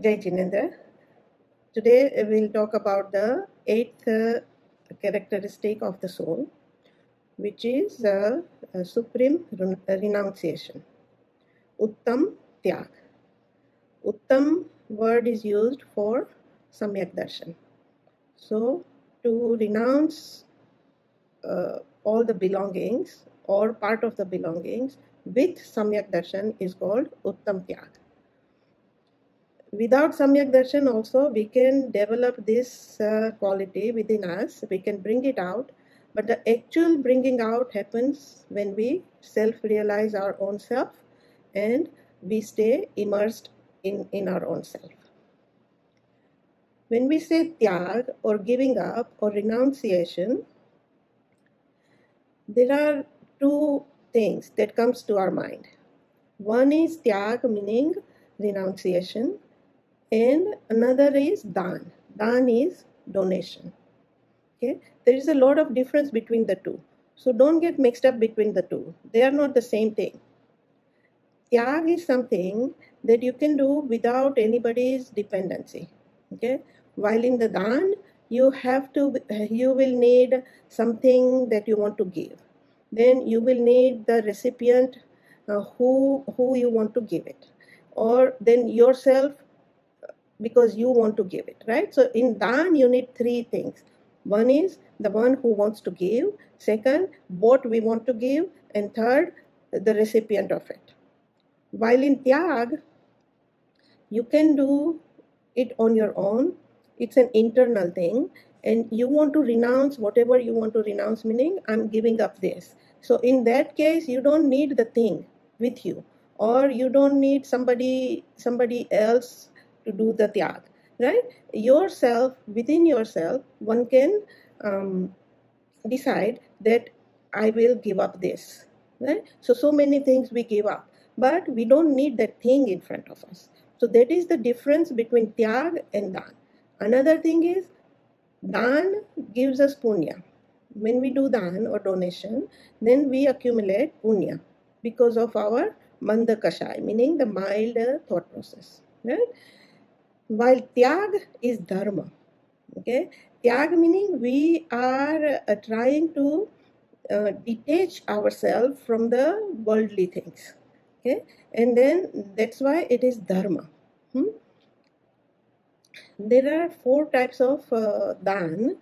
Jai Jinendra. Today we'll talk about the eighth characteristic of the soul, which is the supreme renunciation. Uttam Tyag. Uttam word is used for Samyak Darshan. So to renounce all the belongings or part of the belongings with Samyak Darshan is called Uttam Tyag. Without Samyak Darshan also, we can develop this quality within us, we can bring it out, but the actual bringing out happens when we self-realize our own self and we stay immersed in our own self. When we say tyag or giving up or renunciation, there are two things that comes to our mind. One is tyag, meaning renunciation, and another is dan. Dan is donation. Okay, there is a lot of difference between the two, so don't get mixed up between the two. They are not the same thing. Tyag is something that you can do without anybody's dependency. Okay, while in the dan, you will need something that you want to give. Then you will need the recipient who you want to give it, or then yourself because you want to give it, right? So in dan, you need three things. One is the one who wants to give, second, what we want to give, and third, the recipient of it. While in tyag, you can do it on your own. It's an internal thing, and you want to renounce whatever you want to renounce, meaning I'm giving up this. So in that case, you don't need the thing with you, or you don't need somebody else to do the tyag, right? Yourself, within yourself, one can decide that I will give up this, right? So many things we give up, but we don't need that thing in front of us. So that is the difference between tyag and dan. Another thing is, dan gives us punya. When we do dan or donation, then we accumulate punya because of our manda kashai, meaning the mild thought process, right? While tyag is dharma. Okay, tyag meaning we are trying to detach ourselves from the worldly things. Okay, and then that's why it is dharma. There are four types of dan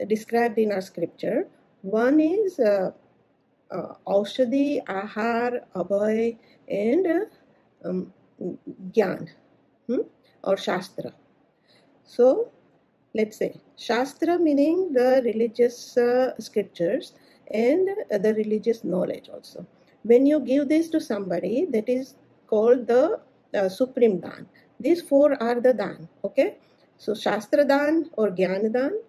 described in our scripture. One is aushadhi, ahar, abhay, and gyan or shastra. So let's say shastra meaning the religious scriptures and the religious knowledge also. When you give this to somebody, that is called the supreme dan. These four are the dan. Okay, so shastra dan or gyan dan,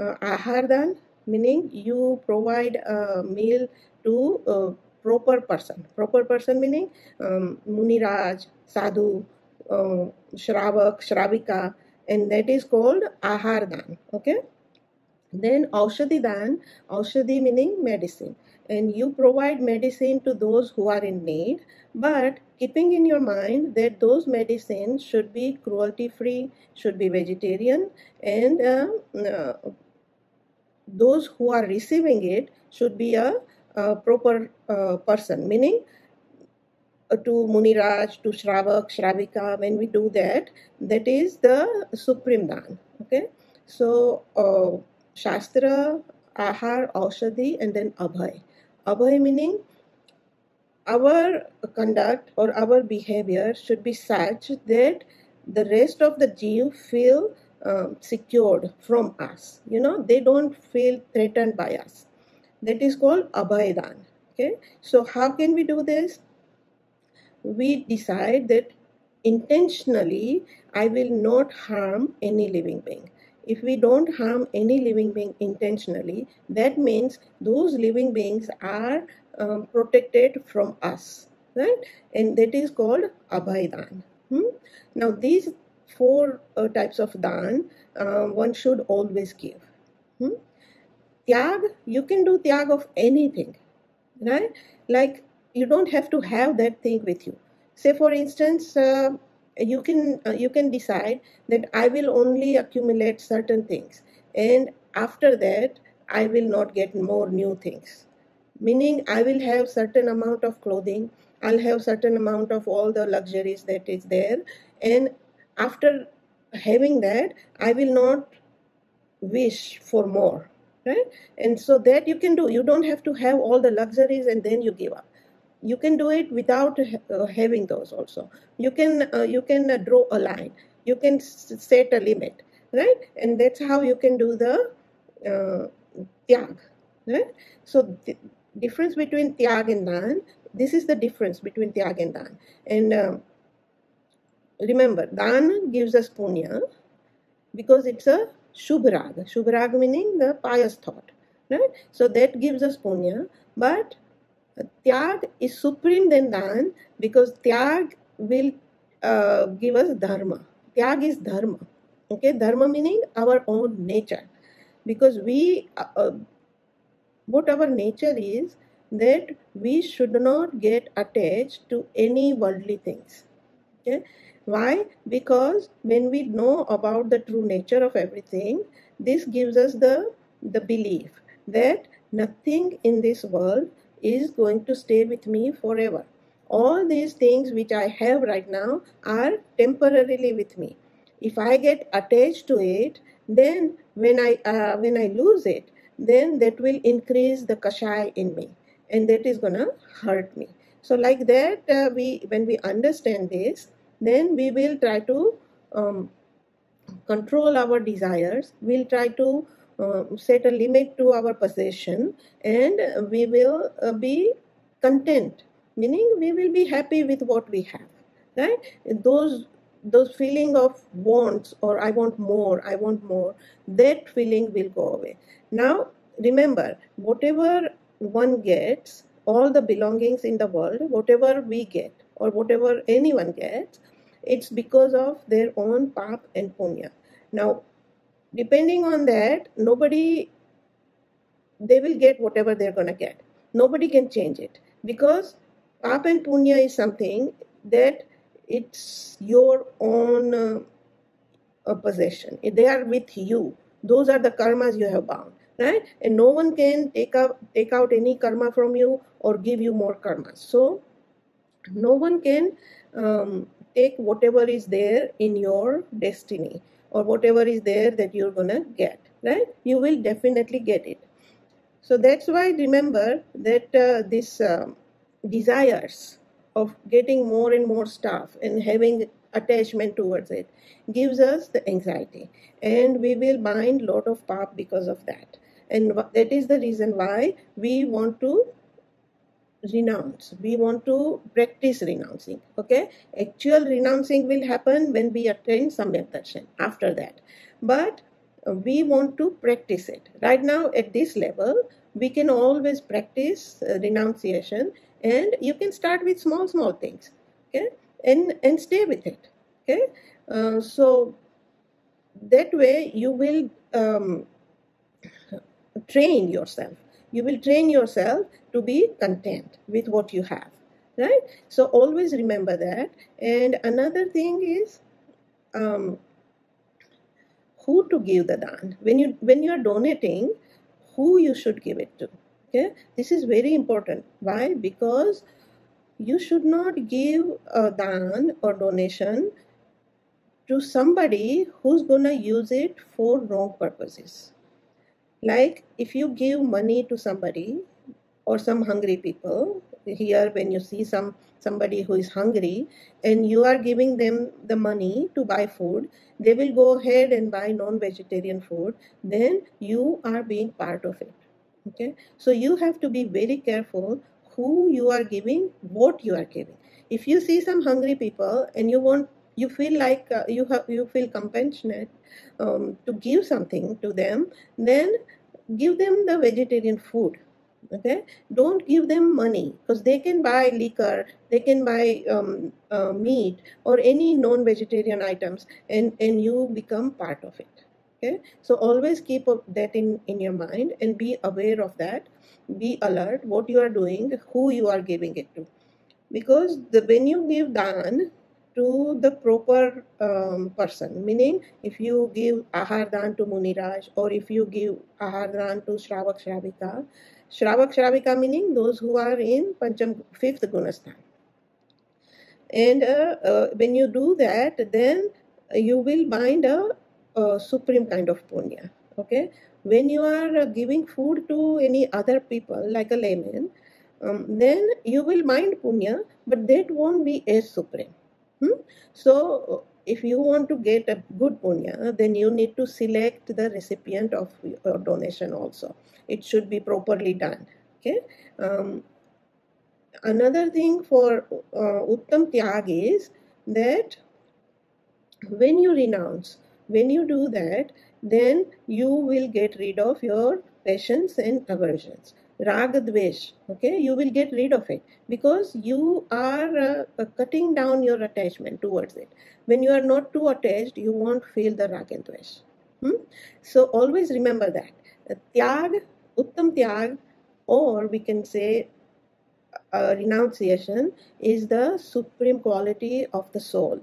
ahar dan meaning you provide a meal to a proper person. Proper person meaning muniraj, sadhu, shravak, shravika, and that is called ahar dan. Okay, then aushadhi dan, aushadhi meaning medicine, and you provide medicine to those who are in need, but keeping in your mind that those medicines should be cruelty free, should be vegetarian, and those who are receiving it should be a proper person, meaning to Muniraj, to Shravak, Shravika. When we do that, that is the supreme dan. Okay, so Shastra, Ahar, Aushadhi, and then Abhay. Abhay meaning our conduct or our behavior should be such that the rest of the jeev feel secured from us. You know, they don't feel threatened by us. That is called Abhay dan. Okay, so how can we do this? We decide that intentionally I will not harm any living being. If we don't harm any living being intentionally, that means those living beings are protected from us, right? And that is called Abhay dan. Now these four types of dan one should always give. Tyag, you can do tyag of anything, right? Like you don't have to have that thing with you. Say for instance, you can decide that I will only accumulate certain things, and after that I will not get more new things. Meaning I will have certain amount of clothing, I'll have certain amount of all the luxuries that is there, and after having that I will not wish for more, right? And so that you can do. You don't have to have all the luxuries and then you give up. You can do it without having those also. You can draw a line, you can set a limit, right? And that's how you can do the uh, tyag, right? So the difference between tyag and dan, this is the difference between tyag and dan. And remember, dan gives us punya because it's a shubhrag. Shubhrag meaning the pious thought, right? So that gives us punya, but tyag is supreme than dan because tyag will give us dharma. Tyag is dharma. Okay, dharma meaning our own nature, because what our nature is, that we should not get attached to any worldly things. Okay, why? Because when we know about the true nature of everything, this gives us the belief that nothing in this world is going to stay with me forever. All these things which I have right now are temporarily with me. If I get attached to it, then when I lose it, then that will increase the kashai in me, and that is gonna hurt me. So like that, we when we understand this, then we will try to um, control our desires. We'll try to set a limit to our possession, and we will be content, meaning we will be happy with what we have, right? Those feeling of wants, or I want more, that feeling will go away. Now remember, whatever one gets, all the belongings in the world, whatever we get or whatever anyone gets, it's because of their own pap and punya. Now, depending on that, they will get whatever they're going to get. Nobody can change it, because pap and punya is something that it's your own possession. They are with you. Those are the karmas you have bound, right? And no one can take out any karma from you or give you more karma. So no one can take whatever is there in your destiny, or whatever is there that you're gonna get, right? You will definitely get it. So that's why remember that this desires of getting more and more stuff and having attachment towards it gives us the anxiety, and we will bind lot of pap because of that. And that is the reason why we want to renounce. We want to practice renouncing. Okay, actual renouncing will happen when we attain samyak darshan after that, but we want to practice it right now. At this level we can always practice renunciation, and you can start with small things. Okay, and stay with it. Okay, so that way you will train yourself. You will train yourself to be content with what you have, right? So always remember that. And another thing is who to give the dan. When you are donating, who you should give it to. Okay, this is very important. Why? Because you should not give a dan or donation to somebody who's gonna use it for wrong purposes. Like if you give money to somebody or some hungry people, here when you see somebody who is hungry and you are giving them the money to buy food, they will go ahead and buy non-vegetarian food, then you are being part of it. Okay, so you have to be very careful who you are giving, what you are giving. If you see some hungry people and you feel like you feel compassionate to give something to them, then give them the vegetarian food. Okay, don't give them money, because they can buy liquor, they can buy meat or any non-vegetarian items, and you become part of it. Okay, so always keep that in your mind and be aware of that. Be alert what you are doing, who you are giving it to, because when you give dan, to the proper person. Meaning, if you give ahar dan to Muniraj, or if you give ahar dan to Shravak Shravika meaning those who are in Pancham, fifth Gunasthan. And when you do that, then you will bind a supreme kind of punya. Okay, when you are giving food to any other people like a layman, then you will mind punya, but that won't be as supreme. So if you want to get a good punya, then you need to select the recipient of your donation also. It should be properly done. Okay. Another thing for Uttam Tyag is that when you renounce, when you do that, then you will get rid of your passions and aversions. Raga Dvesh, okay, you will get rid of it because you are cutting down your attachment towards it. When you are not too attached, you won't feel the Raga and Dvesh. So always remember that. Tyag, Uttam Tyag, or we can say renunciation is the supreme quality of the soul,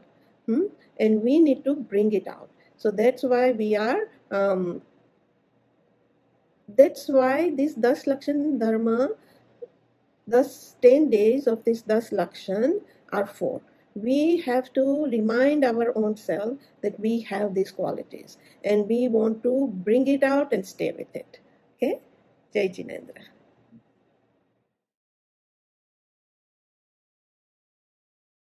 and we need to bring it out. So that's why we are that's why this Das Lakshan Dharma, the 10 days of this Das Lakshan are for. We have to remind our own self that we have these qualities and we want to bring it out and stay with it. Okay? Jai Jinendra.